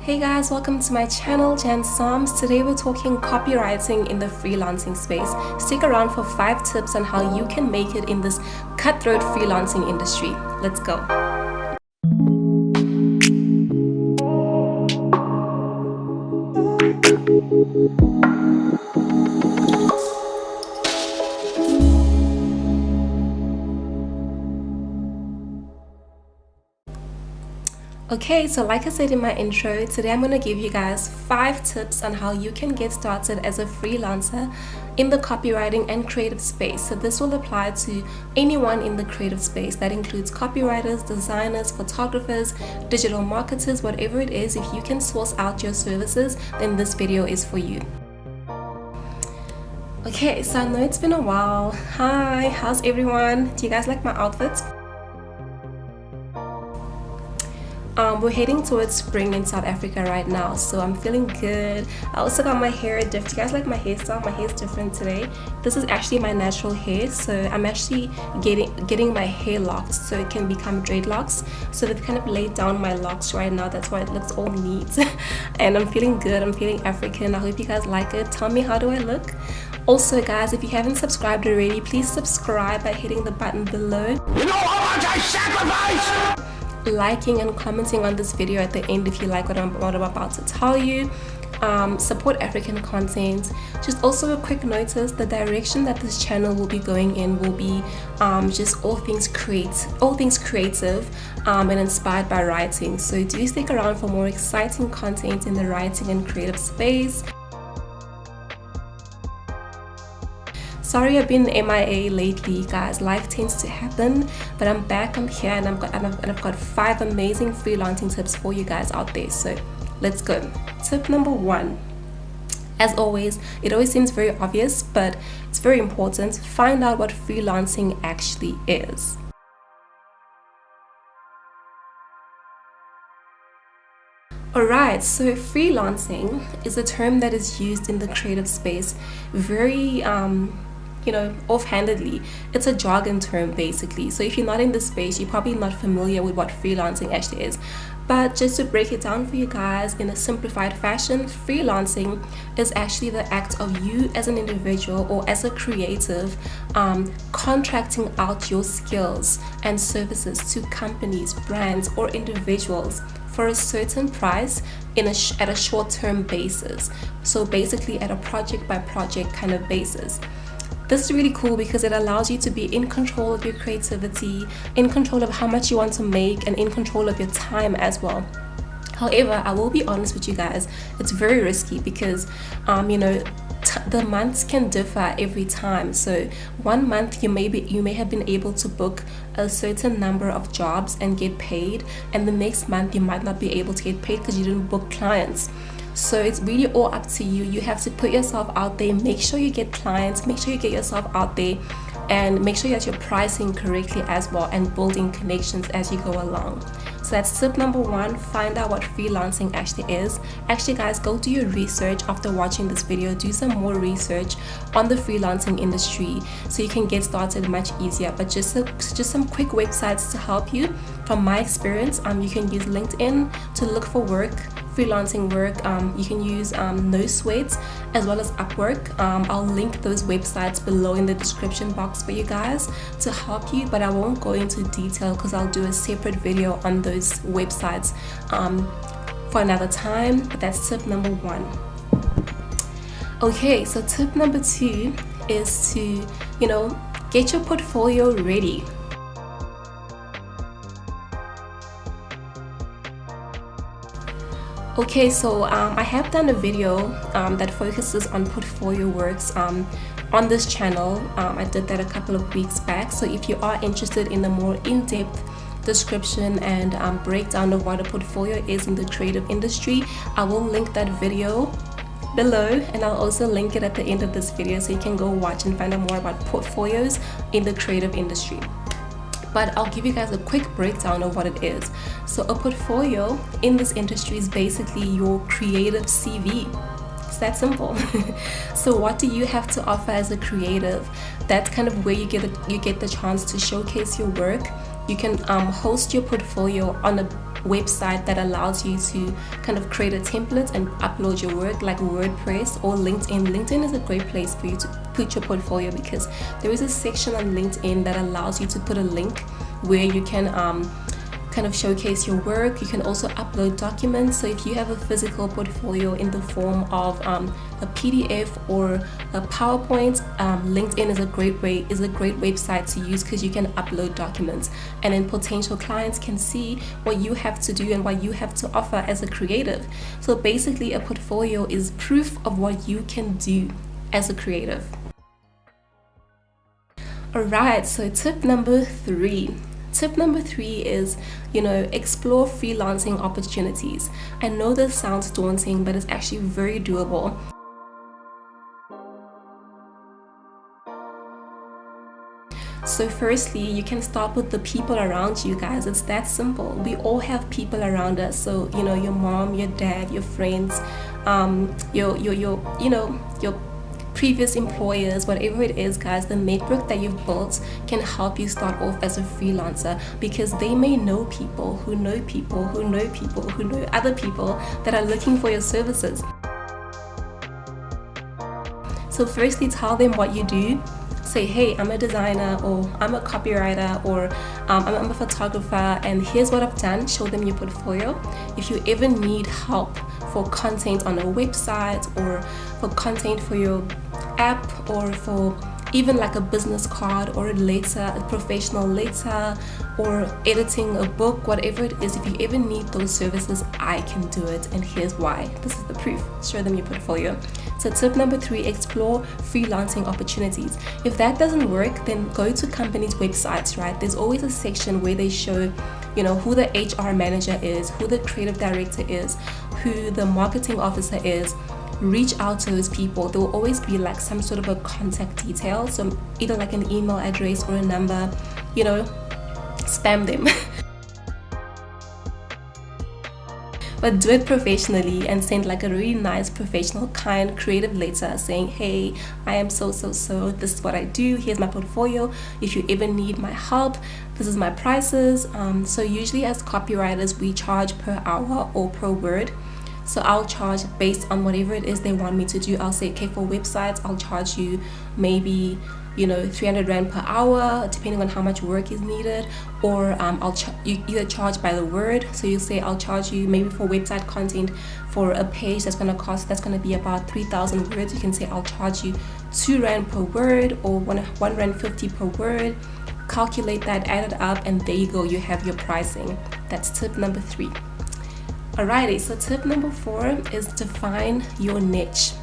Hey guys, welcome to my channel, Jan Psalms. Today we're talking copywriting in the freelancing space. Stick around for 5 tips on how you can make it in this cutthroat freelancing industry. Let's go. Okay, so like I said in my intro, today I'm going to give you guys 5 tips on how you can get started as a freelancer in the copywriting and creative space. So this will apply to anyone in the creative space. That includes copywriters, designers, photographers, digital marketers, whatever it is. If you can source out your services, then this video is for you. Okay, so I know it's been a while. Hi, how's everyone? Do you guys like my outfits? We're heading towards spring in South Africa right now, so I'm feeling good. I also got my hair different. Do you guys like my hairstyle? My hair's different today. This is actually my natural hair, so I'm actually getting my hair locked so it can become dreadlocks. So they've kind of laid down my locks right now. That's why it looks all neat. And I'm feeling good. I'm feeling African. I hope you guys like it. Tell me, how do I look? Also guys, if you haven't subscribed already, please subscribe by hitting the button below. You know how much I sacrifice? Liking and commenting on this video at the end if you like what I'm about to tell you. Support African content. Just also a quick notice, the direction that this channel will be going in will be just all things creative and inspired by writing. So do stick around for more exciting content in the writing and creative space. Sorry I've been MIA lately, guys. Life tends to happen, but I'm back. I'm here, and I've got 5 amazing freelancing tips for you guys out there. So let's go. Tip number 1. As always, it always seems very obvious, but it's very important. Find out what freelancing actually is. Alright, so freelancing is a term that is used in the creative space very offhandedly. It's a jargon term basically. So if you're not in this space, you're probably not familiar with what freelancing actually is. But just to break it down for you guys in a simplified fashion, freelancing is actually the act of you as an individual or as a creative contracting out your skills and services to companies, brands, or individuals for a certain price at a short-term basis. So basically at a project by project kind of basis. This is really cool because it allows you to be in control of your creativity, in control of how much you want to make, and in control of your time as well. However, I will be honest with you guys, it's very risky because the months can differ every time. So one month you may have been able to book a certain number of jobs and get paid, and the next month you might not be able to get paid because you didn't book clients. So it's really all up to you. You have to put yourself out there, make sure you get clients, make sure you get yourself out there, and make sure that you're pricing correctly as well and building connections as you go along. So that's tip number 1. Find out what freelancing actually is. Actually guys, go do your research after watching this video. Do some more research on the freelancing industry so you can get started much easier. But just some quick websites to help you. From my experience, you can use LinkedIn to look for work, freelancing work. You can use No Sweat as well as Upwork. I'll link those websites below in the description box for you guys to help you, but I won't go into detail because I'll do a separate video on those websites for another time. But that's tip number 1. Okay, so tip number 2 is to get your portfolio ready. Okay, so I have done a video that focuses on portfolio works on this channel. I did that a couple of weeks back. So if you are interested in a more in-depth description and breakdown of what a portfolio is in the creative industry, I will link that video below, and I'll also link it at the end of this video so you can go watch and find out more about portfolios in the creative industry. But I'll give you guys a quick breakdown of what it is. So a portfolio in this industry is basically your creative CV. It's that simple. So what do you have to offer as a creative? That's kind of where you get the chance to showcase your work. You can host your portfolio on a website that allows you to kind of create a template and upload your work, like WordPress or LinkedIn. LinkedIn is a great place for you to put your portfolio, because there is a section on LinkedIn that allows you to put a link where you can kind of showcase your work. You can also upload documents. So if you have a physical portfolio in the form of a PDF or a PowerPoint, LinkedIn is a great website to use, because you can upload documents, and then potential clients can see what you have to do and what you have to offer as a creative. So basically, a portfolio is proof of what you can do as a creative. Alright, so tip number 3. Tip number 3 is, explore freelancing opportunities. I know this sounds daunting, but it's actually very doable. So firstly, you can start with the people around you, guys. It's that simple. We all have people around us. So, your mom, your dad, your friends, your previous employers, whatever it is, guys. The network that you've built can help you start off as a freelancer, because they may know people who know people who know people who know other people that are looking for your services. So firstly, tell them what you do. Say, hey, I'm a designer, or I'm a copywriter, or I'm a photographer, and here's what I've done. Show them your portfolio. If you ever need help for content on a website, or for content for your app, or for even like a business card or a letter, a professional letter, or editing a book, whatever it is, if you ever need those services, I can do it, and here's why. This is the proof. Show them your portfolio. So tip number 3, explore freelancing opportunities. If that doesn't work, then go to companies' websites, right? There's always a section where they show, who the HR manager is, who the creative director is, who the marketing officer is. Reach out to those people. There will always be like some sort of a contact detail, so either like an email address or a number. Spam them. But do it professionally, and send like a really nice, professional, kind, creative letter saying, hey, I am so, this is what I do, here's my portfolio, if you ever need my help, this is my prices. So usually as copywriters, we charge per hour or per word. So I'll charge based on whatever it is they want me to do. I'll say, okay, for websites, I'll charge you maybe 300 Rand per hour, depending on how much work is needed. Or you either charge by the word. So you say, I'll charge you maybe for website content, for a page that's going to be about 3,000 words. You can say, I'll charge you 2 Rand per word, or 1 Rand 50 per word. Calculate that, add it up, and there you go. You have your pricing. That's tip number 3. Alrighty, so tip number 4 is define your niche.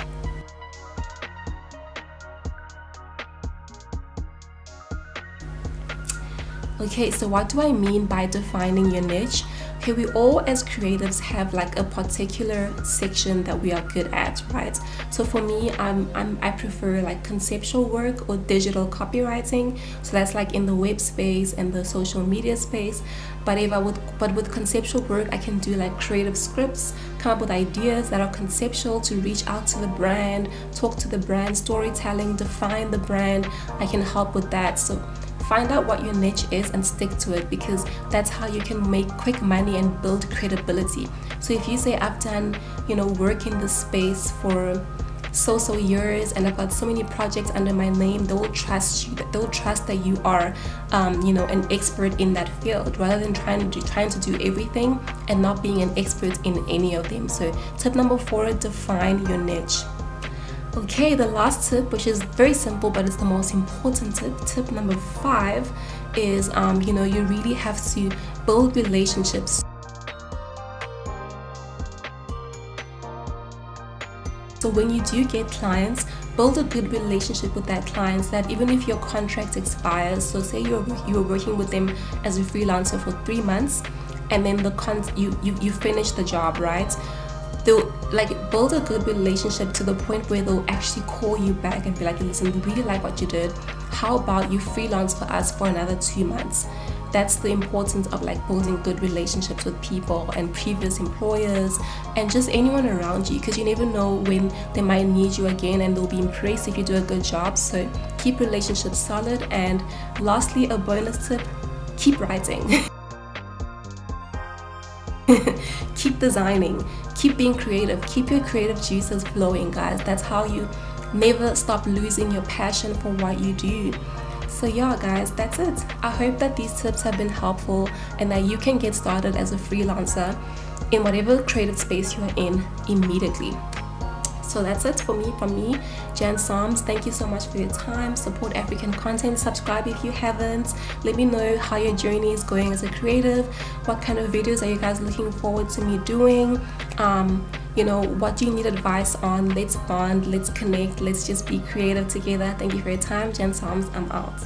Okay, so what do I mean by defining your niche? Okay, we all as creatives have like a particular section that we are good at, right? So for me, I prefer like conceptual work or digital copywriting. So that's like in the web space and the social media space. But with conceptual work, I can do like creative scripts, come up with ideas that are conceptual to reach out to the brand, talk to the brand, storytelling, define the brand. I can help with that. So find out what your niche is and stick to it, because that's how you can make quick money and build credibility. So if you say, I've done, work in this space for so years, and I've got so many projects under my name, they will trust you. They'll trust that you are, an expert in that field, rather than trying to do everything and not being an expert in any of them. So tip number 4, define your niche. Okay, the last tip, which is very simple, but it's the most important tip. Tip number 5 is, you really have to build relationships. So when you do get clients, build a good relationship with that client, so that even if your contract expires, so say you're working with them as a freelancer for 3 months, and then you finish the job, right? They'll build a good relationship to the point where they'll actually call you back and be like, listen, we really like what you did. How about you freelance for us for another 2 months? That's the importance of building good relationships with people and previous employers and just anyone around you, because you never know when they might need you again, and they'll be impressed if you do a good job. So keep relationships solid. And lastly, a bonus tip, keep writing. Keep designing, keep being creative, keep your creative juices flowing, guys. That's how you never stop losing your passion for what you do. So yeah, guys, that's it. I hope that these tips have been helpful and that you can get started as a freelancer in whatever creative space you are in immediately. So that's it for me, from me, Jan Psalms. Thank you so much for your time. Support African content. Subscribe if you haven't. Let me know how your journey is going as a creative. What kind of videos are you guys looking forward to me doing? What do you need advice on? Let's bond, let's connect, let's just be creative together. Thank you for your time. Jan Psalms, I'm out.